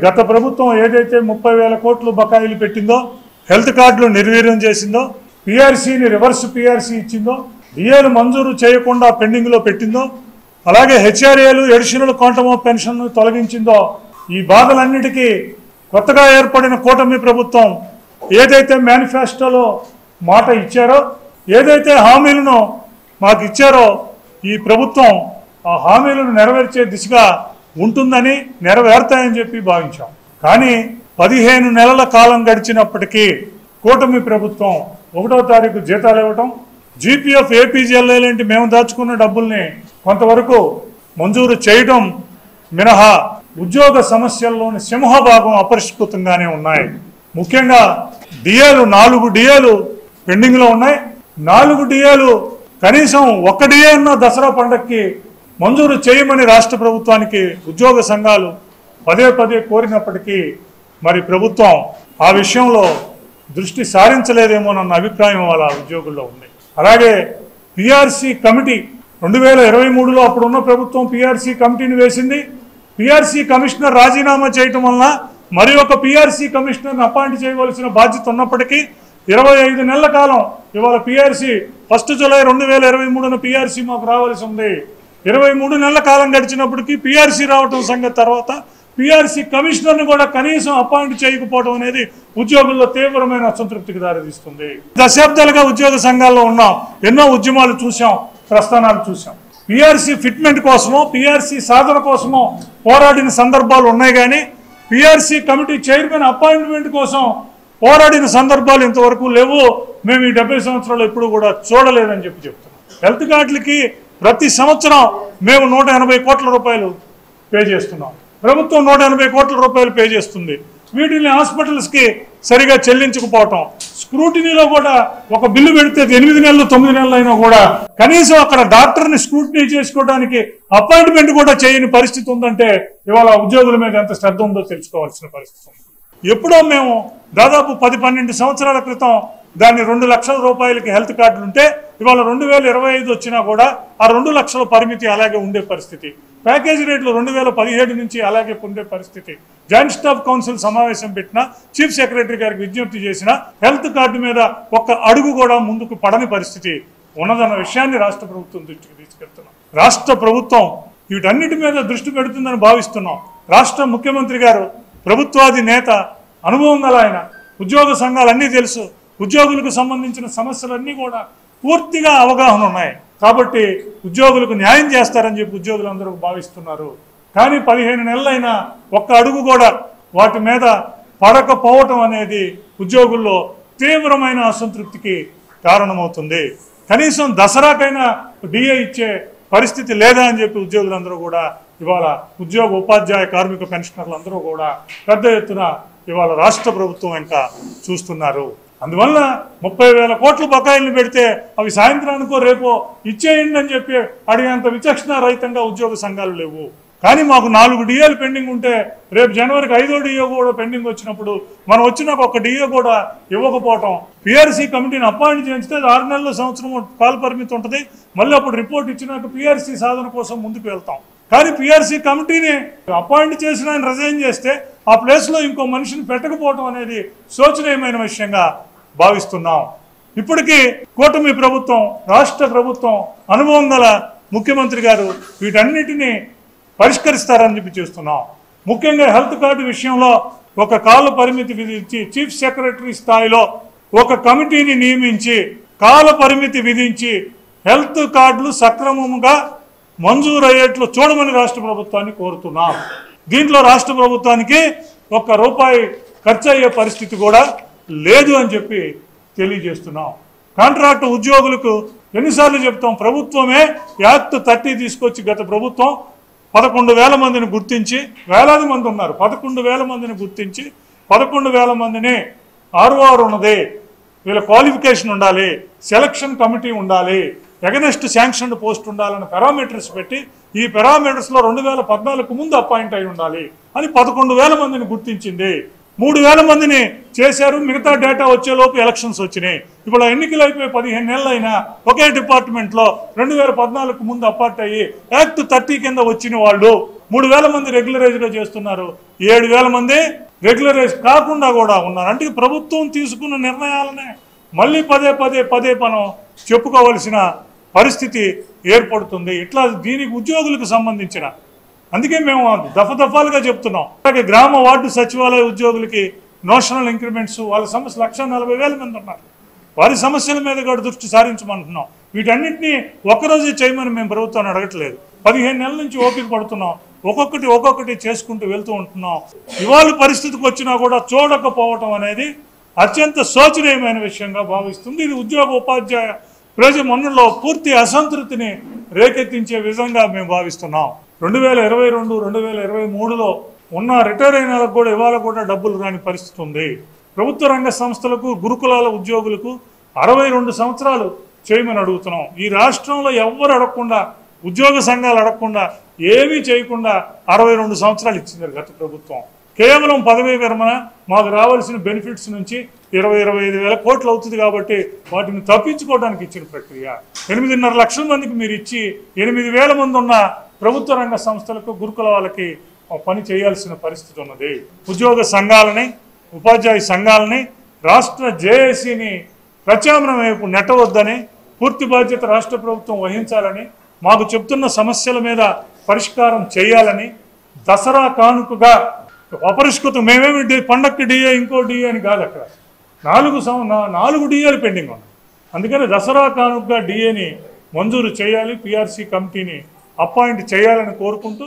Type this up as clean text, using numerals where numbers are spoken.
గత ప్రభుత్వం ఏదైతే 30,000 కోట్లు బకాయిలు పెట్టిందో, హెల్త్ కార్డులు నిర్వీర్యం చేసిందో, పీఆర్సీని రివర్స్ పీఆర్సీ ఇచ్చిందో, డిఏలు మంజూరు చేయకుండా పెండింగ్లో పెట్టిందో, అలాగే హెచ్ఆర్ఏలు ఎడిషనల్ క్వాంటమ్ ఆఫ్ పెన్షన్ను తొలగించిందో, ఈ బాధలన్నిటికీ కొత్తగా ఏర్పడిన కూటమి ప్రభుత్వం ఏదైతే మేనిఫెస్టోలో మాట ఇచ్చారో, ఏదైతే హామీలను మాకు ఇచ్చారో ఈ ప్రభుత్వం ఆ హామీలను నెరవేర్చే దిశగా ఉంటుందని, నెరవేరుతాయని చెప్పి భావించాం. కానీ 15 నెలల కాలం గడిచినప్పటికీ కూటమి ప్రభుత్వం 1వ తారీఖు జీతాలు ఇవ్వటం, జీపీఎఫ్ ఏపీజీఎల్ఐ లాంటి మేము దాచుకున్న డబ్బుల్ని కొంతవరకు మంజూరు చేయడం మినహా ఉద్యోగ సమస్యల్లోని సింహభాగం అపరిష్కృతంగానే ఉన్నాయి. ముఖ్యంగా డిఏలు 4 డిఏలు పెండింగ్లో ఉన్నాయి. 4 డిఏలు కనీసం 1 డిఏ అన్న దసరా పండగకి మంజూరు చేయమని రాష్ట్ర ప్రభుత్వానికి ఉద్యోగ సంఘాలు పదే పదే కోరినప్పటికీ మరి ప్రభుత్వం ఆ విషయంలో దృష్టి సారించలేదేమోనన్న అభిప్రాయం వాళ్ళ ఉద్యోగుల్లో ఉంది. అలాగే పీఆర్సీ కమిటీ 2023లో అప్పుడున్న ప్రభుత్వం పీఆర్సీ కమిటీని వేసింది. పీఆర్సీ కమిషనర్ రాజీనామా చేయటం వలన మరి ఒక పీఆర్సీ కమిషనర్ని అపాయింట్ చేయవలసిన బాధ్యత ఉన్నప్పటికీ 25 నెలల కాలం ఇవాళ పీఆర్సీ 1 జూలై 2023న పీఆర్సీ మాకు రావాల్సి ఉంది. 23 నెలల కాలం గడిచినప్పటికీ పీఆర్సీ రావటం సంగతి తర్వాత పీఆర్సీ కమిషనర్ని కూడా కనీసం అపాయింట్ చేయకపోవడం అనేది ఉద్యోగుల్లో తీవ్రమైన అసంతృప్తికి దారితీస్తుంది. దశాబ్దాలుగా ఉద్యోగ సంఘాల్లో ఉన్నాం, ఎన్నో ఉద్యమాలు చూసాం, ప్రస్థానాలు చూసాం. పీఆర్సీ ఫిట్మెంట్ కోసమో పీఆర్సీ సాధన కోసమో పోరాడిన సందర్భాలు ఉన్నాయి, కానీ పీఆర్సీ కమిటీ చైర్మన్ అపాయింట్మెంట్ కోసం పోరాడిన సందర్భాలు ఇంతవరకు లేవు. మేము ఈ 70 సంవత్సరాలు ఎప్పుడు కూడా చూడలేదని చెప్తున్నాం. హెల్త్ కార్డులకి ప్రతి సంవత్సరం మేము 180 కోట్ల రూపాయలు పే చేస్తున్నాం. ప్రభుత్వం 180 కోట్ల రూపాయలు పే చేస్తుంది. వీటిని హాస్పిటల్స్కి సరిగా చెల్లించకపోవటం, స్క్రూటినీలో కూడా ఒక బిల్లు పెడితే 8 నెలలు 9 నెలలు అయినా కూడా కనీసం అక్కడ డాక్టర్ని స్క్రూటినీ చేసుకోవడానికి అపాయింట్మెంట్ కూడా చేయని పరిస్థితి ఉందంటే ఇవాళ ఉద్యోగుల మీద ఎంత శ్రద్ధ ఉందో తెలుసుకోవాల్సిన పరిస్థితి ఉంది. ఎప్పుడో మేము దాదాపు 10-12 సంవత్సరాల క్రితం దాన్ని 2 లక్షల రూపాయలకి హెల్త్ కార్డులు ఉంటే ఇవాళ 2025 వచ్చినా కూడా ఆ 2 లక్షల పరిమితి అలాగే ఉండే పరిస్థితి. ప్యాకేజీ రేట్లు 2017 నుంచి అలాగే ఉండే పరిస్థితి. జాయింట్ స్టాఫ్ కౌన్సిల్ సమావేశం పెట్టినా, చీఫ్ సెక్రటరీ గారికి విజ్ఞప్తి చేసినా హెల్త్ కార్డు మీద ఒక్క అడుగు కూడా ముందుకు పడని పరిస్థితి ఉన్నదన్న విషయాన్ని రాష్ట్ర ప్రభుత్వం దృష్టికి తీసుకెళ్తున్నాం. రాష్ట్ర ప్రభుత్వం వీటన్నిటి మీద దృష్టి పెడుతుందని భావిస్తున్నాం. రాష్ట్ర ముఖ్యమంత్రి గారు ప్రభుత్వాది నేత, అనుభవం గల ఆయన, ఉద్యోగ సంఘాలన్నీ తెలుసు, ఉద్యోగులకు సంబంధించిన సమస్యలన్నీ కూడా పూర్తిగా అవగాహన ఉన్నాయి కాబట్టి ఉద్యోగులకు న్యాయం చేస్తారని చెప్పి ఉద్యోగులందరూ భావిస్తున్నారు. కానీ 15 నెలలైనా ఒక్క అడుగు కూడా వాటి మీద పడకపోవటం అనేది ఉద్యోగుల్లో తీవ్రమైన అసంతృప్తికి కారణమవుతుంది. కనీసం దసరాకైనా డిఏ ఇచ్చే పరిస్థితి లేదా అని చెప్పి ఉద్యోగులందరూ కూడా ఇవాళ ఉద్యోగ ఉపాధ్యాయ కార్మిక పెన్షనర్లు అందరూ కూడా పెద్ద ఎత్తున ఇవాళ రాష్ట్ర ప్రభుత్వం ఇంకా చూస్తున్నారు. అందువల్ల 30,000 కోట్ల బకాయిలను పెడితే అవి సాయంత్రానికో రేపో ఇచ్చేయండి అని చెప్పి అడిగేంత విచక్షణ రహితంగా ఉద్యోగ సంఘాలు లేవు. కానీ మాకు 4 డిఏలు పెండింగ్ ఉంటే రేపు జనవరికి 5వ డిఏ కూడా పెండింగ్ వచ్చినప్పుడు మనం వచ్చినాక 1 డిఏ కూడా ఇవ్వకపోవటం, పీఆర్సీ కమిటీని అపాయింట్ చేస్తే 6 నెలల సంవత్సరం కాల పరిమితి ఉంటుంది. మళ్ళీ అప్పుడు రిపోర్ట్ ఇచ్చినాక పీఆర్సీ సాధన కోసం ముందుకు వెళ్తాం. కానీ పీఆర్సీ కమిటీని అపాయింట్ చేసిన ఆయన రిజైన్ చేస్తే ఆ ప్లేస్లో ఇంకో మనిషిని పెట్టకపోవడం అనేది శోచనీయమైన విషయంగా భావిస్తున్నాం. ఇప్పటికీ కూటమి ప్రభుత్వం, రాష్ట్ర ప్రభుత్వం, అనుభవం గల ముఖ్యమంత్రి గారు వీటన్నిటినీ పరిష్కరిస్తారని చెప్పి చూస్తున్నాం. ముఖ్యంగా హెల్త్ కార్డు విషయంలో ఒక కాల పరిమితి విధించి చీఫ్ సెక్రటరీ స్థాయిలో ఒక కమిటీని నియమించి కాల పరిమితి విధించి హెల్త్ కార్డులు సక్రమంగా మంజూరయ్యేట్లు చూడమని రాష్ట్ర ప్రభుత్వాన్ని కోరుతున్నాం. దీంట్లో రాష్ట్ర ప్రభుత్వానికి ₹1 ఖర్చు అయ్యే పరిస్థితి కూడా లేదు అని చెప్పి తెలియజేస్తున్నాం. కాంట్రాక్ట్ ఉద్యోగులకు ఎన్నిసార్లు చెప్తాం, ప్రభుత్వమే యాక్ట్ 30 తీసుకొచ్చి గత ప్రభుత్వం 11,000 మందిని గుర్తించి, వేలాది మంది ఉన్నారు, 11,000 మందిని గుర్తించి 11,000 మందిని ఆర్ఓఆర్ ఉన్నది, వీళ్ళ క్వాలిఫికేషన్ ఉండాలి, సెలక్షన్ కమిటీ ఉండాలి, ఎగనెస్ట్ శాంక్షన్డ్ పోస్ట్ ఉండాలని పారామీటర్స్ పెట్టి ఈ పారామీటర్స్లో 2014 ముందు అపాయింట్ అయి ఉండాలి అని 11,000 మందిని గుర్తించింది. 3,000 మందిని చేశారు. మిగతా డేటా వచ్చేలోపు ఎలక్షన్స్ వచ్చినాయి. ఇప్పుడు ఎన్నికలు అయిపోయి 15 నెలలు అయినా ఒకే డిపార్ట్మెంట్లో 2014 ముందు అపార్ట్ అయ్యి యాక్ట్ 30 కింద వచ్చిన వాళ్ళు 3,000 మంది రెగ్యులరైజ్గా చేస్తున్నారు, 7,000 మంది రెగ్యులరైజ్ కాకుండా కూడా ఉన్నారు. అంటే ప్రభుత్వం తీసుకున్న నిర్ణయాలనే మళ్ళీ పదే మనం చెప్పుకోవలసిన పరిస్థితి ఏర్పడుతుంది. ఇట్లా దీనికి ఉద్యోగులకు సంబంధించిన, అందుకే మేము దఫాలుగా చెప్తున్నాం. అలాగే గ్రామ వార్డు సచివాలయ ఉద్యోగులకి నోషనల్ ఇంక్రిమెంట్స్, వాళ్ళ సమస్య 1,40,000 మంది ఉన్నారు, వారి సమస్యల మీద కూడా దృష్టి సారించమంటున్నాం. వీటన్నింటినీ ఒక్కరోజే చేయమని మేము ప్రభుత్వాన్ని అడగట్లేదు. 15 నెలల నుంచి ఓపిక పడుతున్నాం, ఒక్కొక్కటి చేసుకుంటూ వెళ్తూ ఉంటున్నాం. ఇవాళ పరిస్థితికి వచ్చినా కూడా చూడకపోవటం అనేది అత్యంత శోచనీయమైన విషయంగా భావిస్తుంది. ఇది ఉద్యోగ ఉపాధ్యాయ ప్రజల పూర్తి అసంతృప్తిని రేకెత్తించే విధంగా మేము భావిస్తున్నాం. 2022, 2023లో ఉన్న రిటైర్ అయిన వాళ్ళకు కూడా ఇవాళ కూడా డబ్బులు రాని పరిస్థితి ఉంది. ప్రభుత్వ రంగ సంస్థలకు, గురుకులాల ఉద్యోగులకు 62 సంవత్సరాలు చేయమని అడుగుతున్నాం. ఈ రాష్ట్రంలో ఎవ్వరు అడగకుండా, ఉద్యోగ సంఘాలు అడగకుండా, ఏమీ చేయకుండా 62 సంవత్సరాలు ఇచ్చింది గత ప్రభుత్వం. కేవలం పదవీ విరమణ, మాకు రావాల్సిన బెనిఫిట్స్ నుంచి 20-25 వేల కోట్లు అవుతుంది కాబట్టి వాటిని తప్పించుకోవడానికి ఇచ్చిన ప్రక్రియ. 8.5 లక్షల మందికి మీరు ఇచ్చి 8,000 మంది ఉన్న ప్రభుత్వ రంగ సంస్థలకు, గురుకుల వాళ్ళకి పని చేయాల్సిన పరిస్థితి ఉన్నది. ఉద్యోగ సంఘాలని, ఉపాధ్యాయ సంఘాలని, రాష్ట్ర జేఏసీని ప్రత్యామ్నాయం వైపు నెట్టవద్దని, పూర్తి బాధ్యత రాష్ట్ర ప్రభుత్వం వహించాలని, మాకు చెప్తున్న సమస్యల మీద పరిష్కారం చేయాలని, దసరా కానుకగా అపరిష్కృతం, మేమేమి పండక్కి డిఏ, ఇంకో డిఏ అని కాదు, అక్కడ 4 డిఏలు పెండింగ్ ఉన్నాయి. అందుకని దసరా కానుకగా డిఏని మంజూరు చేయాలి, పిఆర్సీ కమిటీని అపాయింట్ చేయాలని కోరుకుంటూ